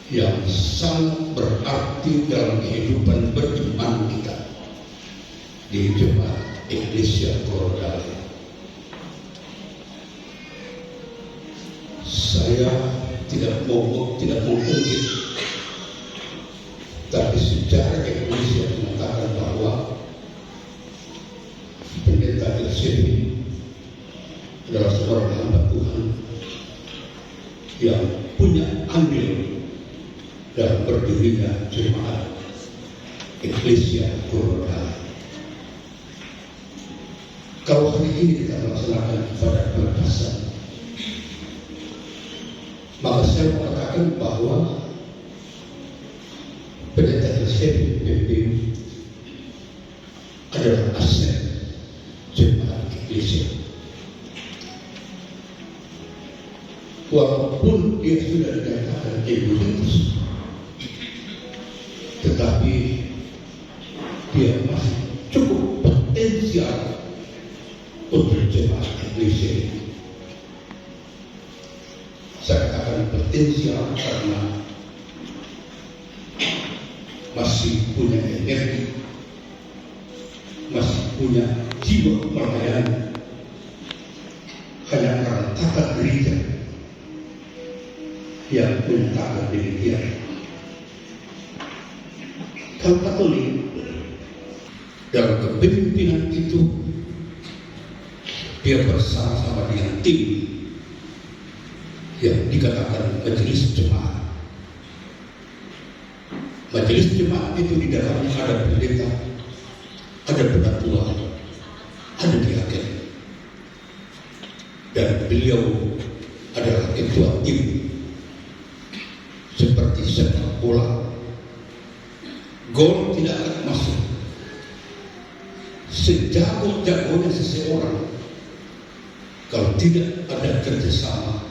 yang sangat berarti dalam kehidupan beriman kita di Jemaat Eklesia Korodale. Saya tidak mengungkit, tapi sejarah Eklesia mengatakan bahwa Pendeta Elsevi adalah seorang hamba Tuhan yang punya andil dalam berdirinya Jemaat Eklesia Korodale. Kalau hari ini kita melaksanakan ibadah pelepasan, maka saya mengatakan bahwa Pendeta Elsevi PPU adalah aset Jemaat Eklesia. Walaupun dia sudah dikatakan egois, tetapi dia masih cukup potensial untuk Jemaat Eklesia ini. Saya katakan potensial karena masih punya energi, masih punya jiwa pelayanan. Hanya karena tata gereja yang menyatakan demikian. Kalau Katolik dalam kepemimpinan itu, dia bersama-sama dengan tim yang dikatakan majelis jemaat. Majelis jemaat itu di dalamnya ada pendeta, ada penatua, ada diaken, dan beliau adalah ketua tim. Seperti sepak bola, gol tidak akan masuk sejago-jagonya seseorang kalau tidak ada kerjasama,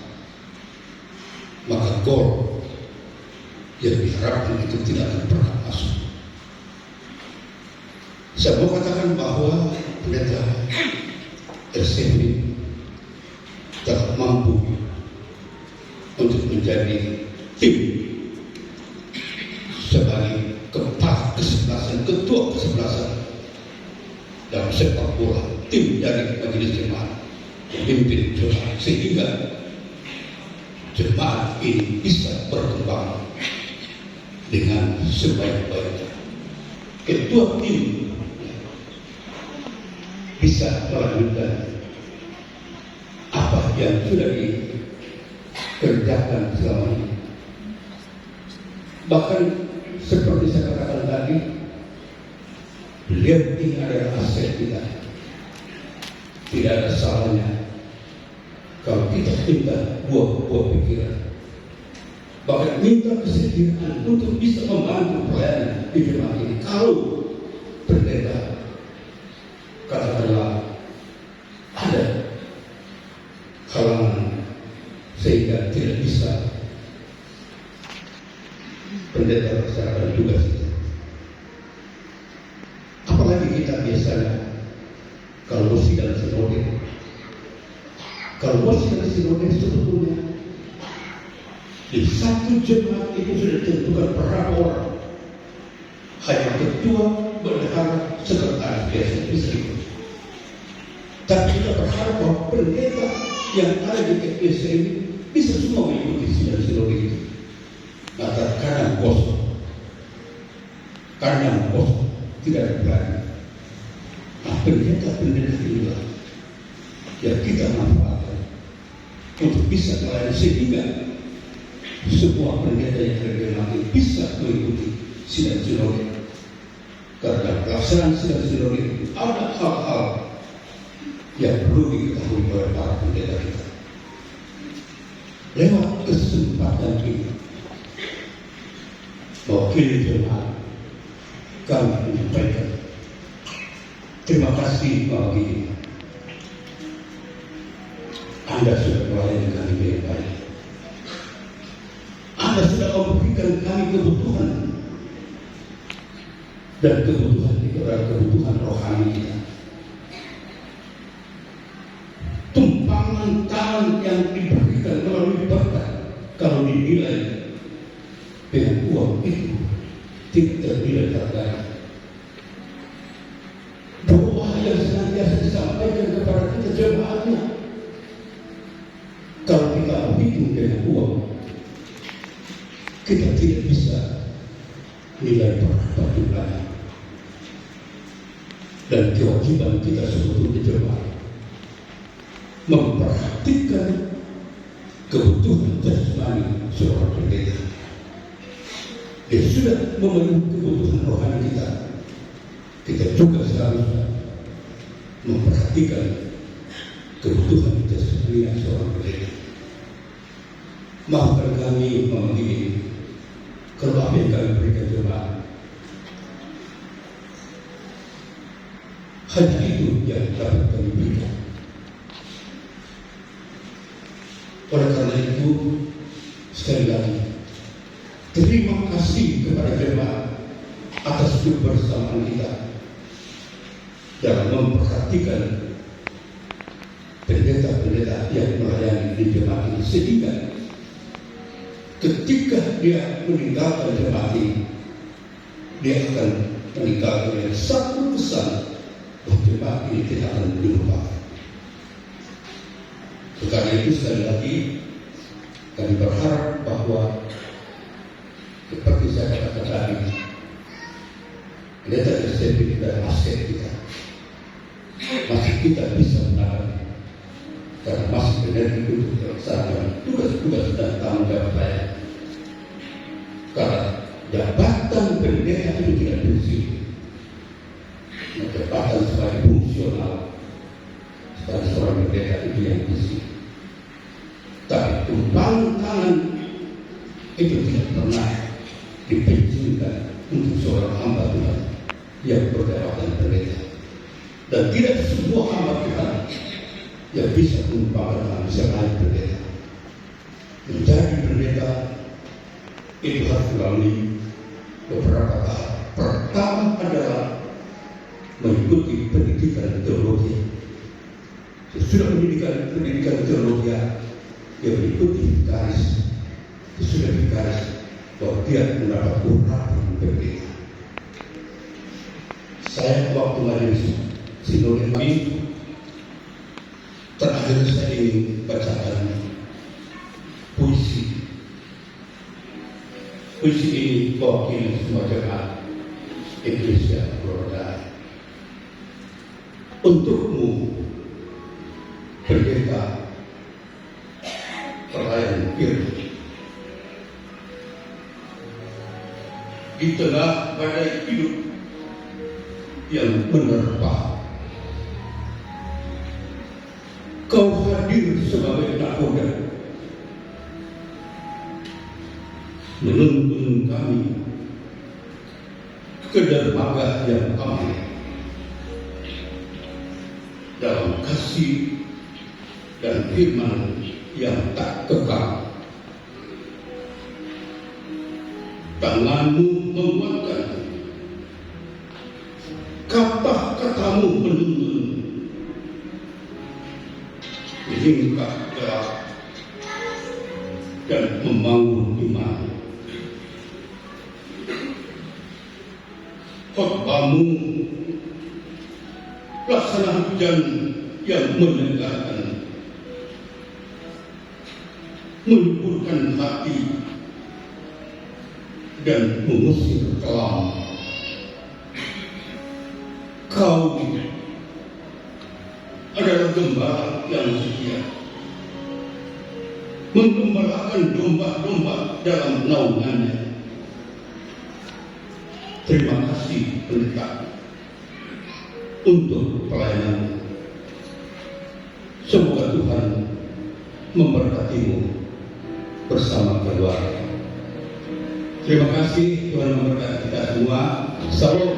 maka gol yang diharapkan itu tidak akan pernah masuk. Saya mau katakan bahwa Pendeta Elsevi telah mampu untuk menjadi tim sebagai kepala kesebelasan, ketua kesebelasan dalam sepak bola, tim dari majelis jemaat memimpin jemaat sehingga jemaat ini bisa berkembang dengan sebaik-baiknya. Ketua tim bisa melanjutkan apa yang sudah dikerjakan selama ini. Bahkan seperti saya katakan tadi, beliau ini adalah aset kita. Tidak ada salahnya kalau kita minta buah pikiran, bahkan minta kesediaan untuk bisa membantu pelayanan di jemaat ini. Kalau pendeta katakanlah ada halangan sehingga tidak bisa pendeta melaksanakan tugas itu. Apalagi kita biasanya kalau sidang sinode, sebetulnya di satu jemaat itu sudah ditentukan berapa orang. Hanya ketua, bendahara, sekretaris biasa bisa ikut. Tapi kita berharap bahwa pendeta yang ada di eklesia ini bisa semua mengikuti sidang sinode itu. Nah, kadang kosong, tidak ada berani. Nah, pendeta inilah yang kita manfaatkan untuk bisa melayani sehingga semua pendeta yang terkenal bisa mengikuti sidang sinode. Karena pelaksanaan sidang sinode itu ada hal-hal yang perlu diketahui oleh para pendeta kita. Lewat kesempatan ini, mewakili jemaat, kami menyampaikan terima kasih bagi Anda sudah melayani kami dengan baik. Anda sudah memberikan kami kebutuhan, dan kebutuhan itu adalah kebutuhan rohani kita. Tumpangan tangan yang diberikan melalui berkat kalau dinilai uang itu tidak ternilai harganya. Doa yang senantiasa disampaikan kepada kita jemaatnya, kalau kita berhitung dengan uang, kita tidak bisa nilai berapa jumlahnya. Dan kewajiban kita sebagai jemaat memperhatikan kebutuhan jasmani seorang pendeta. Dia sudah memenuhi kebutuhan rohani kita. Kita juga seharusnya memperhatikan kebutuhan jasmani seorang pendeta. Maafkan kami memilih kalau apa yang kami berikan jemaat hanya itu yang dapat kami berikan. Oleh karena itu, sekali lagi, terima kasih kepada jemaat atas kebersamaan kita dalam memperhatikan pendeta-pendeta yang melayani di jemaat ini, sehingga ketika dia meninggalkan jemaat ini, dia akan meninggalkan satu pesan bahwa jemaat ini tidak akan dilupakan. Karena itu sekali lagi kami berharap bahwa seperti saya katakan tadi, pendeta SMP kita aset kita, masih kita bisa menangani, karena masih pendeta itu melaksanakan tugas-tugas dan tanggung jawab saya. Karena jabatan pendeta itu tidak bersih, jabatan sebagai fungsional sebagai seorang pendeta itu yang bersih. Tapi tumpangan tangan itu tidak pernah dipensiunkan untuk seorang hamba Tuhan yang berjabatan pendeta. Dan tidak semua hamba Tuhan yang bisa menumpangkan tangan selain pendeta. Menjadi pendeta itu harus melalui beberapa tahap. Pertama adalah mengikuti pendidikan teologi. Sesudah pendidikan teologi, dia mengikuti vikaris. Sesudah vikaris, bahwa dia mendapat urapan pendeta. Saya waktu majelis sinode ini, terakhir saya ingin bacakan puisi. Puisi ini mewakili semua jemaat Eklesia Florida. Untukmu, pendeta pelayan firman, di tengah badai hidup yang menerpa, kau hadir sebagai nakoda, menuntun kami ke dermaga yang aman dalam kasih dan firman yang tak kekal. Tanganmu menguatkan, kata-katamu menuntun, meningkat gelap dan membangun iman. Khotbahmu laksana hujan yang menyegarkan, menyuburkan hati dan mengusir kelam. Kau adalah gembala yang setia, menggembalakan domba-domba dalam naungannya. Terima kasih pendeta untuk pelayananmu. Semoga Tuhan memberkatimu bersama keluarga. Terima kasih, Tuhan memberkati kita semua. Salam.